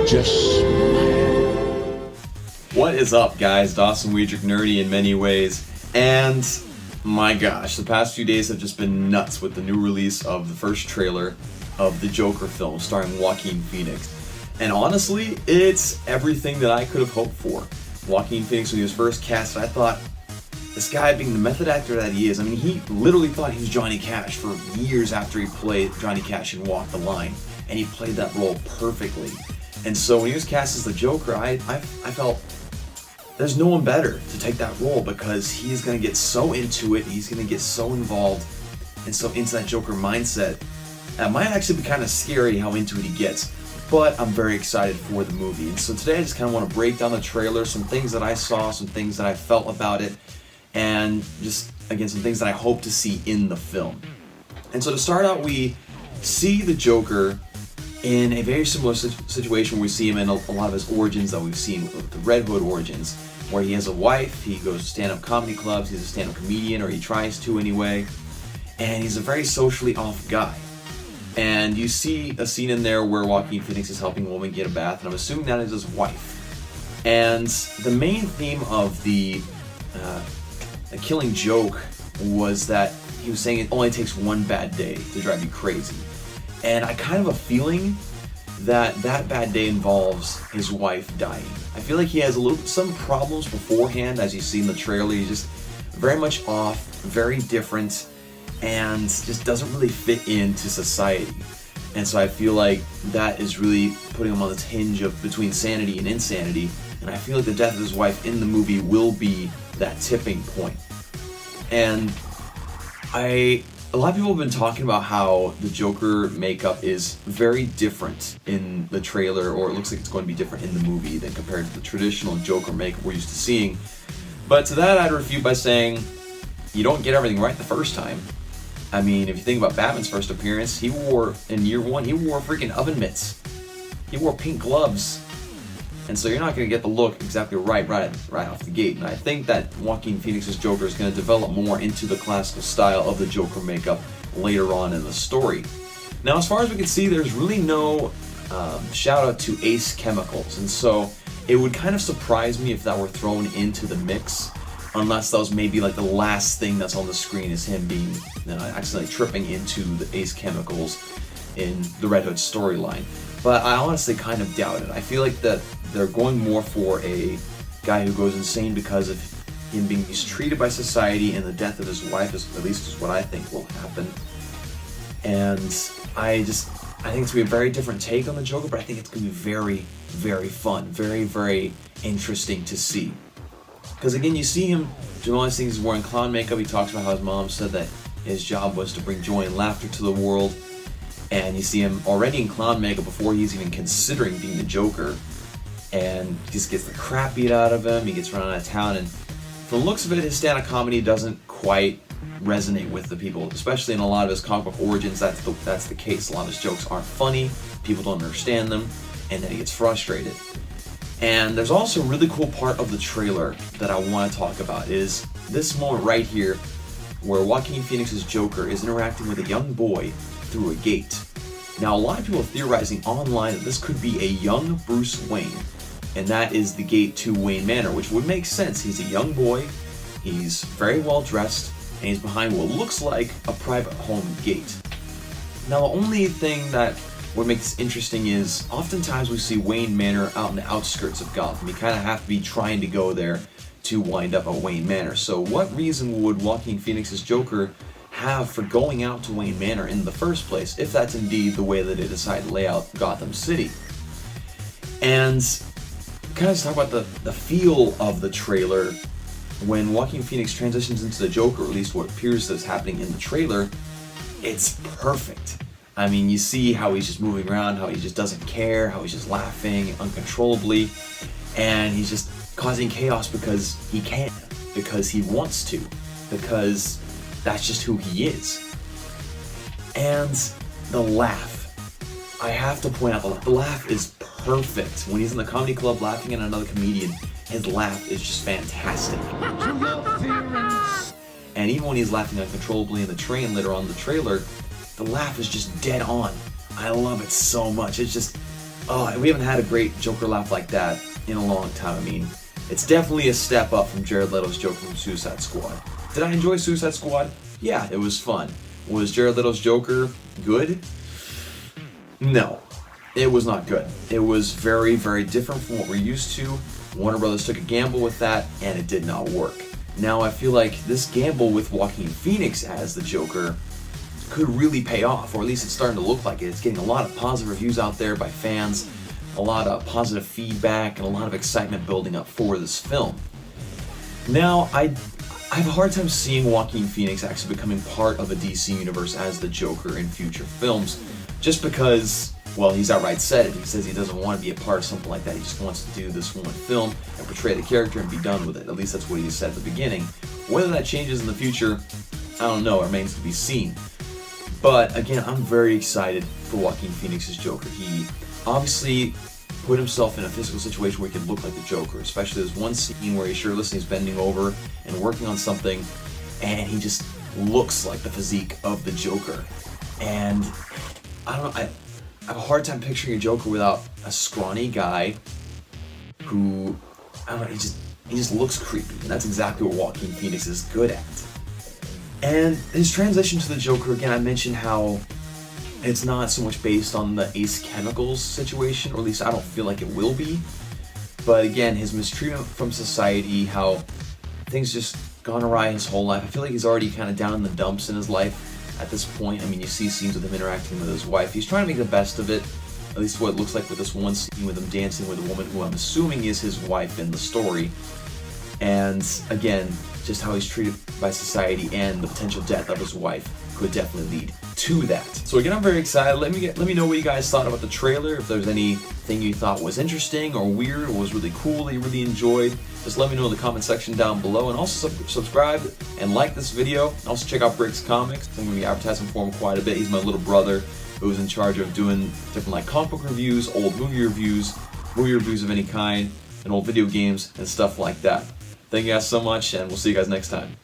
just smile. What is up, guys? Dawson Weidrich, nerdy in many ways, and my gosh, the past few days have just been nuts with the new release of the first trailer of the Joker film starring Joaquin Phoenix. And honestly, it's everything that I could have hoped for. Joaquin Phoenix, when he was first cast, I thought, this guy being the method actor that he is, I mean, he literally thought he was Johnny Cash for years after he played Johnny Cash in Walk the Line, and he played that role perfectly. And so when he was cast as the Joker, I felt there's no one better to take that role, because he's going to get so into it, he's going to get so involved and so into that Joker mindset. It might actually be kind of scary how into it he gets, but I'm very excited for the movie. And so today I just kind of want to break down the trailer, some things that I saw, some things that I felt about it, and just, again, some things that I hope to see in the film. And so to start out, we see the Joker in a very similar situation where we see him in a lot of his origins that we've seen with the Red Hood origins, where he has a wife, he goes to stand-up comedy clubs, he's a stand-up comedian, or he tries to anyway, and he's a very socially off guy. And you see a scene in there where Joaquin Phoenix is helping a woman get a bath, and I'm assuming that is his wife. And the main theme of the killing joke was that he was saying it only takes one bad day to drive you crazy. And I kind of have a feeling that that bad day involves his wife dying. I feel like he has some problems beforehand, as you see in the trailer. He's just very much off, very different, and just doesn't really fit into society. And so I feel like that is really putting him on this hinge of between sanity and insanity. And I feel like the death of his wife in the movie will be that tipping point. And a lot of people have been talking about how the Joker makeup is very different in the trailer, or it looks like it's going to be different in the movie than compared to the traditional Joker makeup we're used to seeing. But to that I'd refute by saying, you don't get everything right the first time. I mean, if you think about Batman's first appearance, in year one, he wore freaking oven mitts. He wore pink gloves. And so you're not going to get the look exactly right off the gate. And I think that Joaquin Phoenix's Joker is going to develop more into the classical style of the Joker makeup later on in the story. Now, as far as we can see, there's really no shout out to Ace Chemicals. And so it would kind of surprise me if that were thrown into the mix, unless that was maybe like the last thing that's on the screen is him being accidentally tripping into the Ace Chemicals in the Red Hood storyline. But I honestly kind of doubt it. I feel like that they're going more for a guy who goes insane because of him being mistreated by society, and the death of his wife at least is what I think will happen. And I think it's going to be a very different take on the Joker, but I think it's going to be very, very fun, very, very interesting to see. Because again, you see him doing all these things, he's wearing clown makeup. He talks about how his mom said that his job was to bring joy and laughter to the world. And you see him already in clown makeup before he's even considering being the Joker. And he just gets the crap beat out of him, he gets run out of town, and from the looks of it, his stand-up comedy doesn't quite resonate with the people, especially in a lot of his comic book origins. That's the case. A lot of his jokes aren't funny, people don't understand them, and then he gets frustrated. And there's also a really cool part of the trailer that I want to talk about, is this moment right here where Joaquin Phoenix's Joker is interacting with a young boy through a gate. Now, a lot of people are theorizing online that this could be a young Bruce Wayne, and that is the gate to Wayne Manor, which would make sense. He's a young boy, he's very well dressed, and he's behind what looks like a private home gate. Now, the only thing that would make this interesting is oftentimes we see Wayne Manor out in the outskirts of Gotham. You kind of have to be trying to go there to wind up at Wayne Manor. So what reason would Joaquin Phoenix's Joker have for going out to Wayne Manor in the first place, if that's indeed the way that they decide to lay out Gotham City? And kind of talk about the feel of the trailer. When Joaquin Phoenix transitions into the Joker, or at least what appears that's happening in the trailer, it's perfect. I mean, you see how he's just moving around, how he just doesn't care, how he's just laughing uncontrollably, and he's just causing chaos because he can, because he wants to, because that's just who he is. And the laugh. I have to point out the laugh is perfect. When he's in the comedy club laughing at another comedian, his laugh is just fantastic. And even when he's laughing uncontrollably in the train later on in the trailer, the laugh is just dead on. I love it so much. It's just Oh, and we haven't had a great Joker laugh like that in a long time. I mean, it's definitely a step up from Jared Leto's Joker from Suicide Squad. Did I enjoy Suicide Squad? Yeah, it was fun. Was Jared Leto's Joker good? No, it was not good. It was very, very different from what we're used to. Warner Brothers took a gamble with that, and it did not work. Now I feel like this gamble with Joaquin Phoenix as the Joker could really pay off, or at least it's starting to look like it. It's getting a lot of positive reviews out there by fans, a lot of positive feedback, and a lot of excitement building up for this film. Now, I have a hard time seeing Joaquin Phoenix actually becoming part of a DC universe as the Joker in future films, just because, well, he's outright said it. He says he doesn't want to be a part of something like that. He just wants to do this one film and portray the character and be done with it. At least that's what he said at the beginning. Whether that changes in the future, I don't know. It remains to be seen. But again, I'm very excited for Joaquin Phoenix's Joker. He obviously put himself in a physical situation where he could look like the Joker. Especially there's one scene where he's shirtless and he's bending over and working on something, and he just looks like the physique of the Joker. And I don't know, I have a hard time picturing a Joker without a scrawny guy who, I don't know, he just looks creepy. And that's exactly what Joaquin Phoenix is good at. And his transition to the Joker, again, I mentioned how it's not so much based on the Ace Chemicals situation, or at least I don't feel like it will be. But again, his mistreatment from society, how things just gone awry his whole life. I feel like he's already kind of down in the dumps in his life at this point. I mean, you see scenes with him interacting with his wife. He's trying to make the best of it, at least what it looks like with this one scene with him dancing with a woman who I'm assuming is his wife in the story. And again, just how he's treated by society and the potential death of his wife could definitely lead to that. So again, I'm very excited. Let me know what you guys thought about the trailer. If there's anything you thought was interesting or weird or was really cool that you really enjoyed, just let me know in the comment section down below. And also subscribe and like this video. Also check out Brick's Comics. I'm going to be advertising for him quite a bit. He's my little brother who's in charge of doing different like comic book reviews, old movie reviews of any kind, and old video games and stuff like that. Thank you guys so much, and we'll see you guys next time.